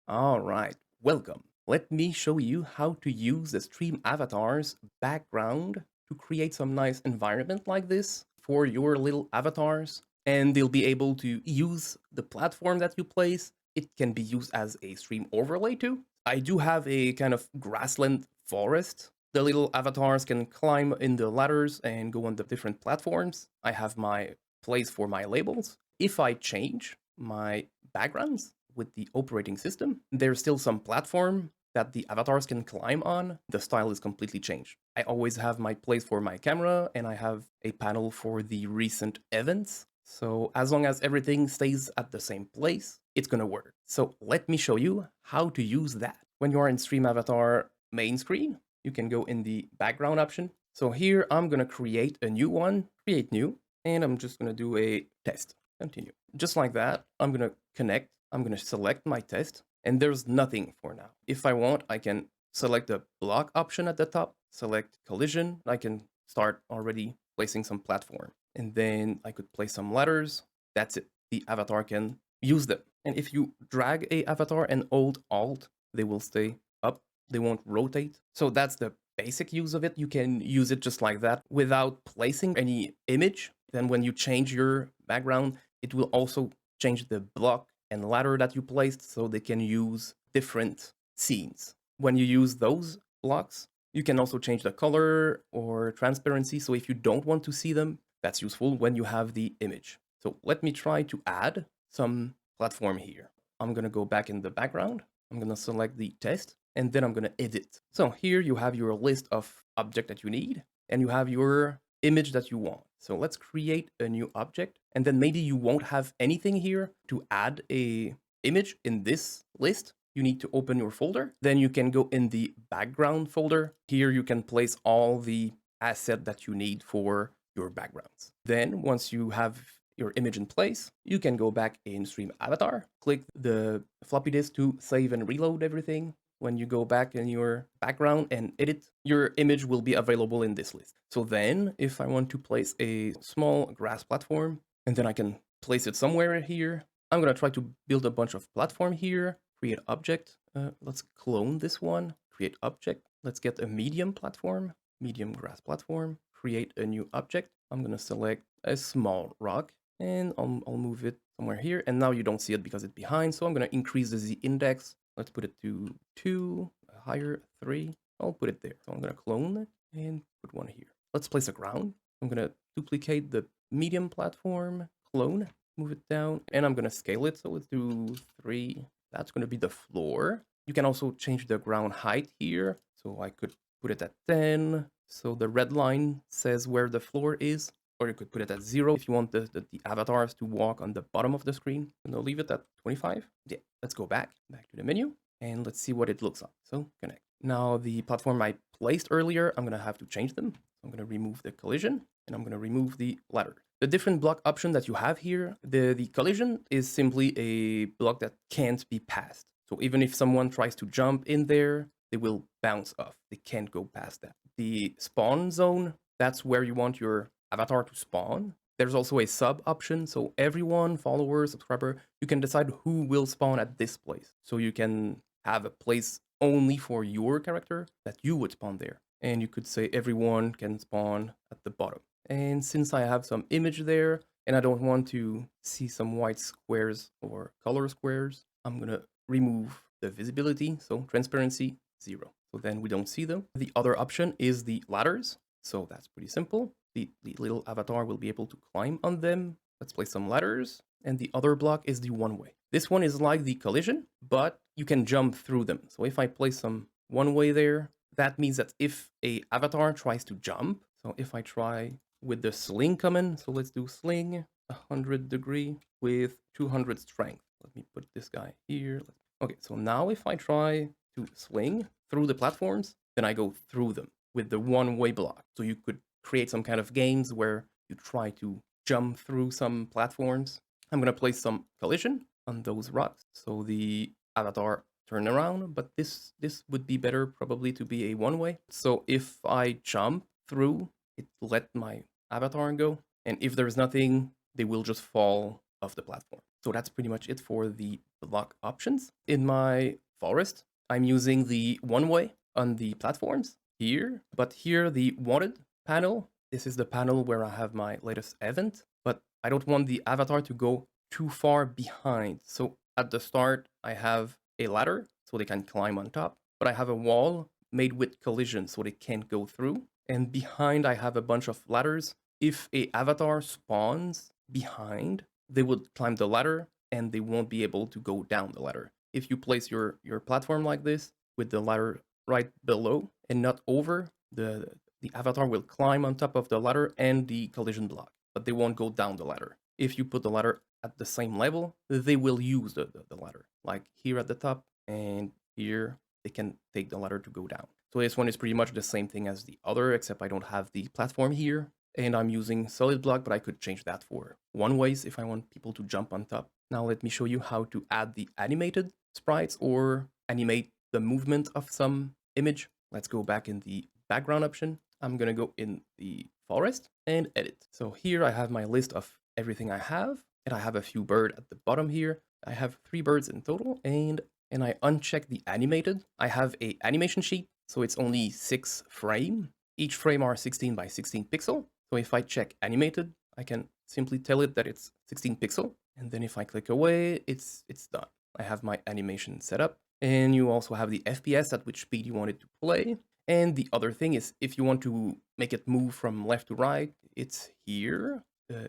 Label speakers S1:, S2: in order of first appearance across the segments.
S1: All right, welcome. Let me show you how to use the stream avatar's background to create some nice environment like this for your little avatars. And they'll be able to use the platform that you place. It can be used as a stream overlay too. I do have a kind of grassland forest. The little avatars can climb in the ladders and go on the different platforms. I have my place for my labels. If I change my backgrounds with the operating system, there's still some platform that the avatars can climb on. The style is completely changed. I always have my place for my camera, and I have a panel for the recent events. So as long as everything stays at the same place, it's gonna work. So let me show you how to use that. When you are in Stream Avatar main screen, you can go in the background option. So here I'm gonna create a new one, create new, and I'm just gonna do a test, continue. Just like that, I'm gonna connect, I'm gonna select my test, and there's nothing for now. If I want, I can select the block option at the top, select collision, I can start already placing some platform. And then I could place some letters, that's it. The avatar can use them. And if you drag a avatar and hold Alt, they will stay up, they won't rotate. So that's the basic use of it. You can use it just like that without placing any image. Then when you change your background, it will also change the block and ladder that you placed so they can use different scenes. When you use those blocks, you can also change the color or transparency. So if you don't want to see them, that's useful when you have the image. So let me try to add some platform here. I'm gonna go back in the background. I'm gonna select the test and then I'm gonna edit. So here you have your list of objects that you need and you have your image that you want. So let's create a new object, and then maybe you won't have anything here to add a image in this list. You need to open your folder. Then you can go in the background folder. Here you can place all the asset that you need for your backgrounds. Then once you have your image in place, you can go back in Stream Avatar, click the floppy disk to save and reload everything. When you go back in your background and edit, your image will be available in this list. So then if I want to place a small grass platform, and then I can place it somewhere here, I'm gonna try to build a bunch of platform here, create object. Let's clone this one, create object. Let's get a medium platform, medium grass platform, create a new object. I'm gonna select a small rock and I'll move it somewhere here. And now you don't see it because it's behind. So I'm gonna increase the Z index. Let's put it to 2, higher 3. I'll put it there. So I'm gonna clone it and put one here. Let's place a ground. I'm gonna duplicate the medium platform, clone, move it down, and I'm gonna scale it. So let's do 3. That's gonna be the floor. You can also change the ground height here. So I could put it at 10. So the red line says where the floor is. Or you could put it at 0 if you want the avatars to walk on the bottom of the screen. And I'll leave it at 25. Yeah, let's go back to the menu, and let's see what it looks like. So connect. Now the platform I placed earlier, I'm gonna have to change them. I'm gonna remove the collision, and I'm gonna remove the ladder. The different block option that you have here, the collision is simply a block that can't be passed. So even if someone tries to jump in there, they will bounce off. They can't go past that. The spawn zone, that's where you want your avatar to spawn. There's also a sub option, so everyone, follower, subscriber, you can decide who will spawn at this place. So you can have a place only for your character that you would spawn there. And you could say everyone can spawn at the bottom. And since I have some image there, and I don't want to see some white squares or color squares, I'm gonna remove the visibility, so transparency, 0. So then we don't see them. The other option is the ladders. So that's pretty simple. The little avatar will be able to climb on them. Let's place some ladders. And the other block is the one-way. This one is like the collision, but you can jump through them. So if I place some one-way there, that means that if a avatar tries to jump, so if I try with the sling command, so let's do sling 100 degree with 200 strength. Let me put this guy here. Okay, so now if I try to sling through the platforms, then I go through them with the one-way block. So you could create some kind of games where you try to jump through some platforms. I'm gonna place some collision on those rocks so the avatar turn around, but this would be better probably to be a one-way. So if I jump through, it let my avatar go, and if there's nothing, they will just fall off the platform. So that's pretty much it for the block options. In my forest, I'm using the one way on the platforms here, but here the wanted panel, this is the panel where I have my latest event, but I don't want the avatar to go too far behind. So at the start, I have a ladder so they can climb on top, but I have a wall made with collision so they can't go through. And behind, I have a bunch of ladders. If a avatar spawns behind, they would climb the ladder and they won't be able to go down the ladder. If you place your platform like this with the ladder right below and not over, the avatar will climb on top of the ladder and the collision block, but they won't go down the ladder. If you put the ladder at the same level, they will use the ladder, like here at the top and here they can take the ladder to go down. So this one is pretty much the same thing as the other, except I don't have the platform here. And I'm using solid block, but I could change that for one ways if I want people to jump on top. Now let me show you how to add the animated sprites or animate the movement of some image. Let's go back in the background option. I'm gonna go in the forest and edit. So here I have my list of everything I have, and I have a few birds at the bottom here. I have 3 birds in total, and I uncheck the animated. I have a animation sheet, so it's only 6 frames. Each frame are 16 by 16 pixel. So if I check animated, I can simply tell it that it's 16 pixel. And then if I click away, it's done. I have my animation set up. And you also have the FPS at which speed you want it to play. And the other thing is, if you want to make it move from left to right, it's here.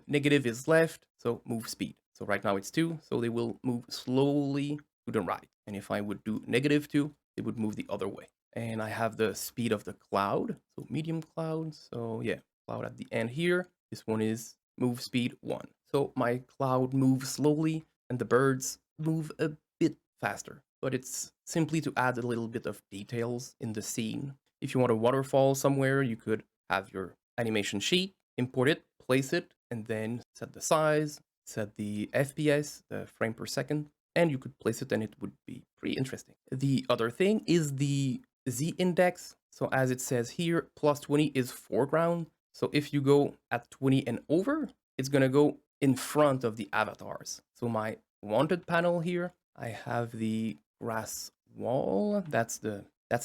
S1: Negative is left, so move speed. So right now it's 2, so they will move slowly to the right. And if I would do -2, they would move the other way. And I have the speed of the cloud, so medium cloud. So yeah, cloud at the end here. This one is move speed 1. So my cloud moves slowly and the birds move a bit faster, but it's simply to add a little bit of details in the scene. If you want a waterfall somewhere, you could have your animation sheet, import it, place it, and then set the size, set the FPS, the frame per second, and you could place it and it would be pretty interesting. The other thing is the Z index. So as it says here, +20 is foreground. So if you go at 20 and over, it's gonna go in front of the avatars. So my wanted panel here, I have the grass wall. That's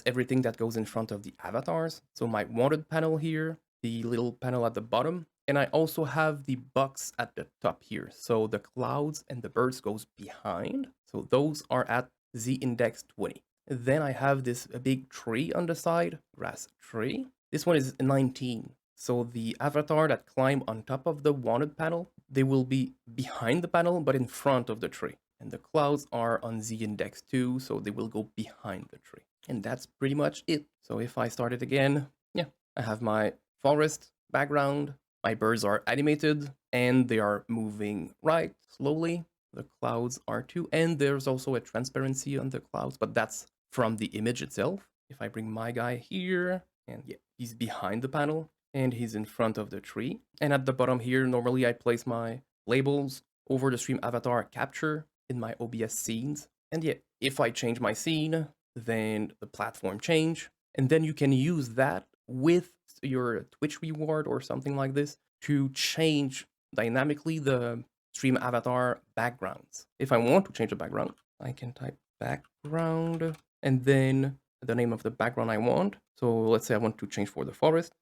S1: everything that goes in front of the avatars. So my wanted panel here, the little panel at the bottom, and I also have the box at the top here. So the clouds and the birds goes behind. So those are at Z index 20. Then I have this big tree on the side, grass tree. This one is 19. So the avatar that climb on top of the wanted panel, they will be behind the panel, but in front of the tree. And the clouds are on Z index 2, so they will go behind the tree. And that's pretty much it. So if I start it again, yeah, I have my forest background. My birds are animated and they are moving right slowly. The clouds are too, and there's also a transparency on the clouds, but that's from the image itself. If I bring my guy here, and yeah, he's behind the panel and he's in front of the tree. And at the bottom here, normally I place my labels over the stream avatar capture in my OBS scenes. And yeah, if I change my scene, then the platform change. And then you can use that with your Twitch reward or something like this to change dynamically the stream avatar backgrounds. If I want to change the background, I can type background and then the name of the background I want. So let's say I want to change for the forest,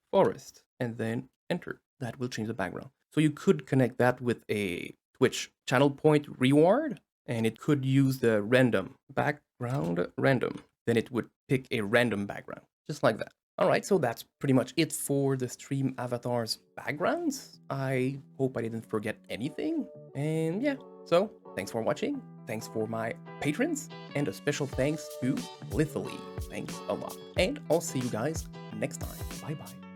S1: and then enter. That will change the background. So you could connect that with a Twitch channel point reward, and it could use the random background random. Then it would pick a random background, just like that. All right, so that's pretty much it for the stream avatars backgrounds. I hope I didn't forget anything. And yeah, so thanks for watching. Thanks for my patrons, and a special thanks to Litholy. Thanks a lot. And I'll see you guys next time. Bye-bye.